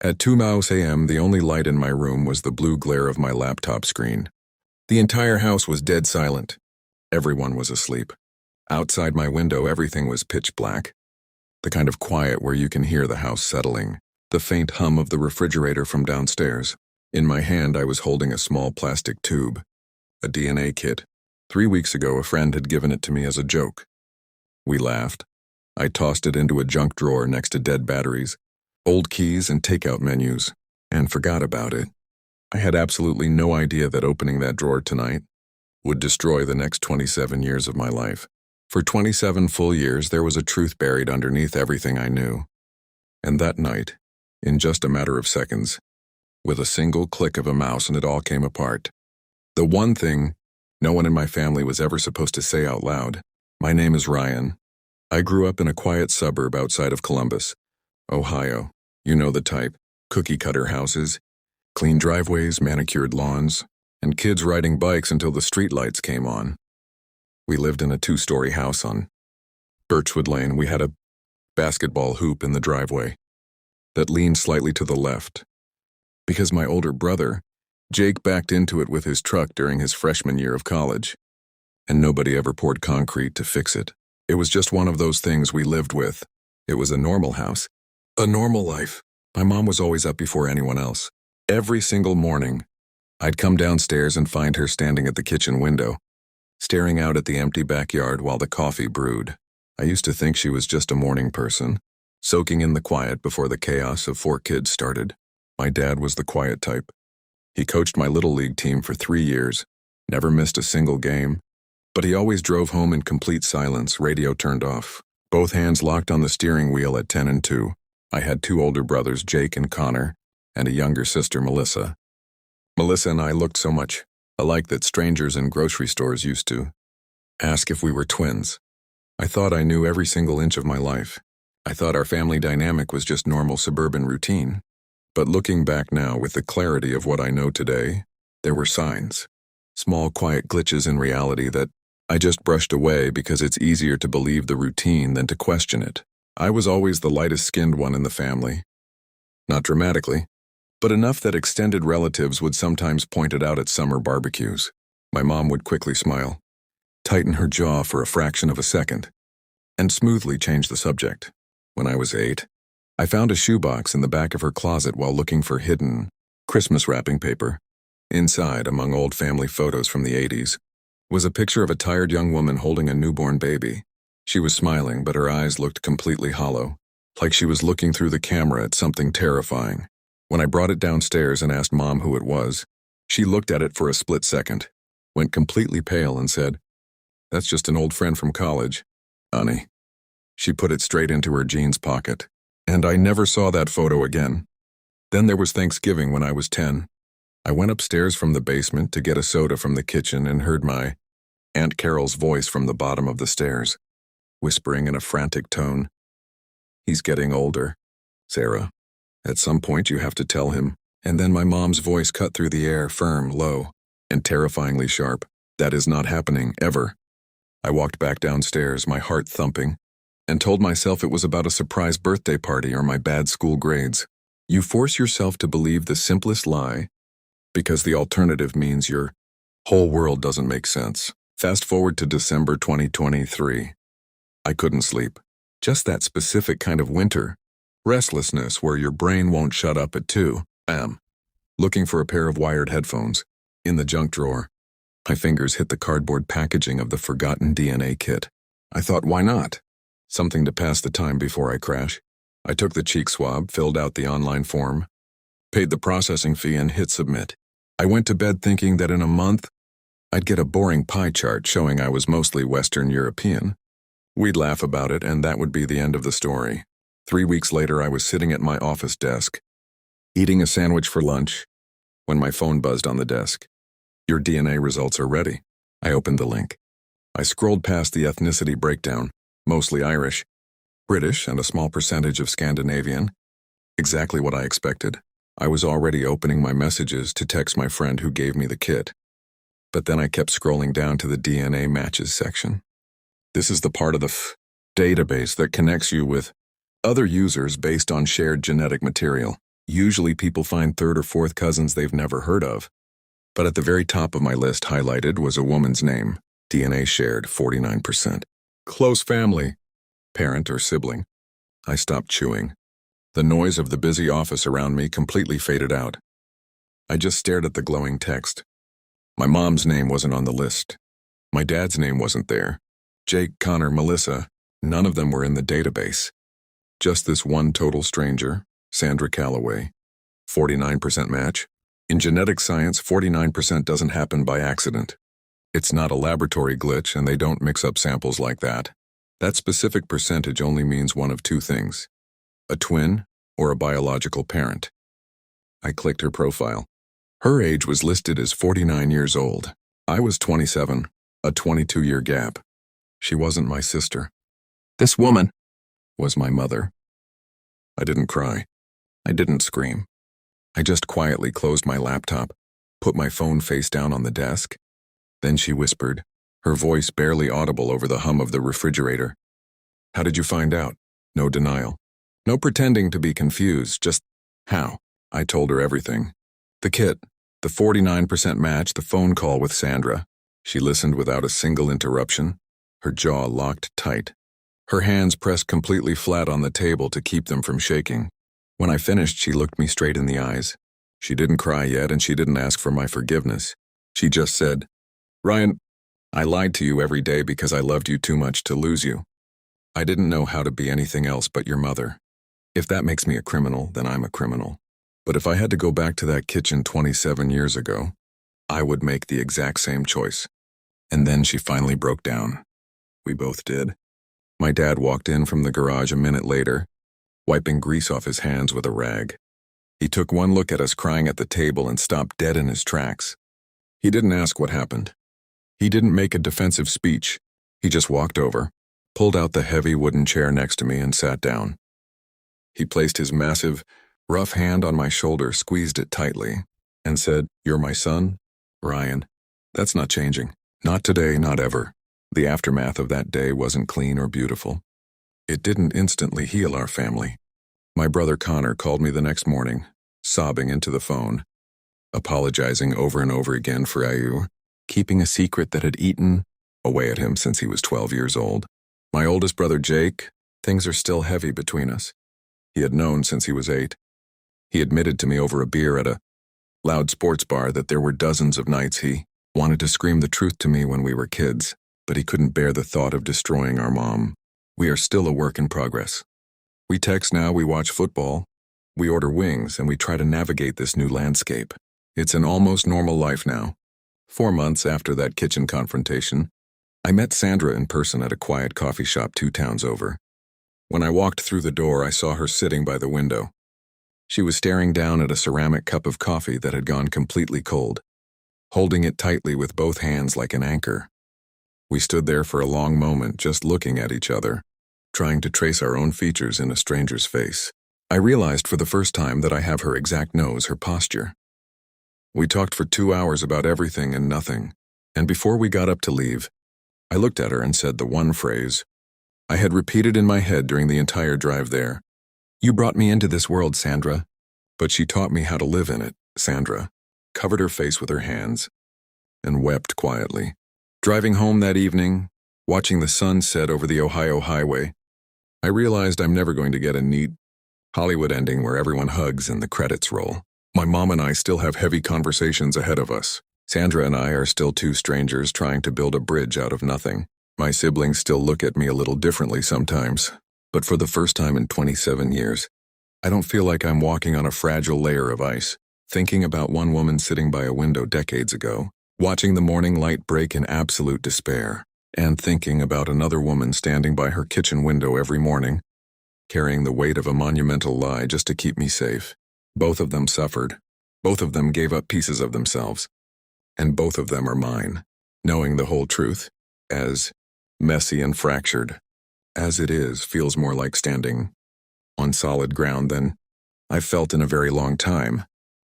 At 2 a.m., the only light in my room was the blue glare of my laptop screen. The entire house was dead silent. Everyone was asleep. Outside my window, everything was pitch black. The kind of quiet where you can hear the house settling, the faint hum of the refrigerator from downstairs. In my hand, I was holding a small plastic tube, a DNA kit. 3 weeks ago, a friend had given it to me as a joke. We laughed. I tossed it into a junk drawer next to dead batteries, old keys, and takeout menus, and forgot about it. I had absolutely no idea that opening that drawer tonight would destroy the next 27 years of my life. For 27 full years, there was a truth buried underneath everything I knew. And that night, in just a matter of seconds, with a single click of a mouse, and it all came apart. The one thing no one in my family was ever supposed to say out loud. My name is Ryan. I grew up in a quiet suburb outside of Columbus, Ohio. You know the type: cookie-cutter houses, clean driveways, manicured lawns, and kids riding bikes until the streetlights came on. We lived in a 2-story house on Birchwood Lane. We had a basketball hoop in the driveway that leaned slightly to the left, because my older brother, Jake, backed into it with his truck during his freshman year of college, and nobody ever poured concrete to fix it. It was just one of those things we lived with. It was a normal house, a normal life. My mom was always up before anyone else. Every single morning, I'd come downstairs and find her standing at the kitchen window, staring out at the empty backyard while the coffee brewed. I used to think she was just a morning person, soaking in the quiet before the chaos of 4 kids started. My dad was the quiet type. He coached my little league team for 3 years, never missed a single game, but he always drove home in complete silence, radio turned off, both hands locked on the steering wheel at 10 and 2. I had 2 older brothers, Jake and Connor, and a younger sister, Melissa. Melissa and I looked so much alike that strangers in grocery stores used to ask if we were twins. I thought I knew every single inch of my life. I thought our family dynamic was just normal suburban routine. But looking back now with the clarity of what I know today, there were signs, small quiet glitches in reality that I just brushed away because it's easier to believe the routine than to question it. I was always the lightest-skinned one in the family. Not dramatically, but enough that extended relatives would sometimes point it out at summer barbecues. My mom would quickly smile, tighten her jaw for a fraction of a second, and smoothly change the subject. When I was 8, I found a shoebox in the back of her closet while looking for hidden Christmas wrapping paper. Inside, among old family photos from the 80s, was a picture of a tired young woman holding a newborn baby. She was smiling, but her eyes looked completely hollow, like she was looking through the camera at something terrifying. When I brought it downstairs and asked Mom who it was, she looked at it for a split second, went completely pale and said, "That's just an old friend from college, honey." She put it straight into her jeans pocket, and I never saw that photo again. Then there was Thanksgiving when I was 10. I went upstairs from the basement to get a soda from the kitchen and heard my Aunt Carol's voice from the bottom of the stairs, whispering in a frantic tone, "He's getting older, Sarah. At some point you have to tell him." And then my mom's voice cut through the air, firm, low, and terrifyingly sharp. "That is not happening, ever." I walked back downstairs, my heart thumping, and told myself it was about a surprise birthday party or my bad school grades. You force yourself to believe the simplest lie because the alternative means your whole world doesn't make sense. Fast forward to December 2023. I couldn't sleep. Just that specific kind of winter restlessness where your brain won't shut up at 2 a.m. Looking for a pair of wired headphones in the junk drawer. My fingers hit the cardboard packaging of the forgotten DNA kit. I thought, why not? Something to pass the time before I crash. I took the cheek swab, filled out the online form, paid the processing fee, and hit submit. I went to bed thinking that in a month, I'd get a boring pie chart showing I was mostly Western European. We'd laugh about it, and that would be the end of the story. 3 weeks later, I was sitting at my office desk, eating a sandwich for lunch, when my phone buzzed on the desk. "Your DNA results are ready." I opened the link. I scrolled past the ethnicity breakdown, mostly Irish, British, and a small percentage of Scandinavian. Exactly what I expected. I was already opening my messages to text my friend who gave me the kit. But then I kept scrolling down to the DNA matches section. This is the part of the database that connects you with other users based on shared genetic material. Usually people find third or fourth cousins they've never heard of. But at the very top of my list highlighted was a woman's name, DNA shared 49%. Close family, parent or sibling. I stopped chewing. The noise of the busy office around me completely faded out. I just stared at the glowing text. My mom's name wasn't on the list. My dad's name wasn't there. Jake, Connor, Melissa, none of them were in the database. Just this one total stranger, Sandra Calloway. 49% match. In genetic science, 49% doesn't happen by accident. It's not a laboratory glitch, and they don't mix up samples like that. That specific percentage only means one of two things: a twin or a biological parent. I clicked her profile. Her age was listed as 49 years old. I was 27, a 22-year gap. She wasn't my sister. This woman was my mother. I didn't cry. I didn't scream. I just quietly closed my laptop, put my phone face down on the desk. Then she whispered, her voice barely audible over the hum of the refrigerator. How did you find out? No denial. No pretending to be confused, just how? I told her everything. The kit, the 49% match, the phone call with Sandra. She listened without a single interruption, her jaw locked tight. Her hands pressed completely flat on the table to keep them from shaking. When I finished, she looked me straight in the eyes. She didn't cry yet, and she didn't ask for my forgiveness. She just said, "Ryan, I lied to you every day because I loved you too much to lose you. I didn't know how to be anything else but your mother. If that makes me a criminal, then I'm a criminal. But if I had to go back to that kitchen 27 years ago, I would make the exact same choice." And then she finally broke down. We both did. My dad walked in from the garage a minute later, wiping grease off his hands with a rag. He took one look at us crying at the table and stopped dead in his tracks. He didn't ask what happened. He didn't make a defensive speech. He just walked over, pulled out the heavy wooden chair next to me, and sat down. He placed his massive, rough hand on my shoulder, squeezed it tightly, and said, "You're my son, Ryan. That's not changing. Not today, not ever." The aftermath of that day wasn't clean or beautiful. It didn't instantly heal our family. My brother Connor called me the next morning, sobbing into the phone, apologizing over and over again for keeping a secret that had eaten away at him since he was 12 years old. My oldest brother Jake, things are still heavy between us. He had known since he was 8. He admitted to me over a beer at a loud sports bar that there were dozens of nights he wanted to scream the truth to me when we were kids, but he couldn't bear the thought of destroying our mom. We are still a work in progress. We text now, we watch football, we order wings, and we try to navigate this new landscape. It's an almost normal life now. 4 months after that kitchen confrontation, I met Sandra in person at a quiet coffee shop 2 towns over. When I walked through the door, I saw her sitting by the window. She was staring down at a ceramic cup of coffee that had gone completely cold, holding it tightly with both hands like an anchor. We stood there for a long moment, just looking at each other, trying to trace our own features in a stranger's face. I realized for the first time that I have her exact nose, her posture. We talked for 2 hours about everything and nothing, and before we got up to leave, I looked at her and said the one phrase I had repeated in my head during the entire drive there. "You brought me into this world, Sandra." But she taught me how to live in it. Sandra covered her face with her hands and wept quietly. Driving home that evening, watching the sun set over the Ohio highway, I realized I'm never going to get a neat Hollywood ending where everyone hugs and the credits roll. My mom and I still have heavy conversations ahead of us. Sandra and I are still 2 strangers trying to build a bridge out of nothing. My siblings still look at me a little differently sometimes, but for the first time in 27 years, I don't feel like I'm walking on a fragile layer of ice. Thinking about one woman sitting by a window decades ago, watching the morning light break in absolute despair, and thinking about another woman standing by her kitchen window every morning, carrying the weight of a monumental lie just to keep me safe. Both of them suffered. Both of them gave up pieces of themselves. And both of them are mine. Knowing the whole truth, as messy and fractured as it is, feels more like standing on solid ground than I've felt in a very long time.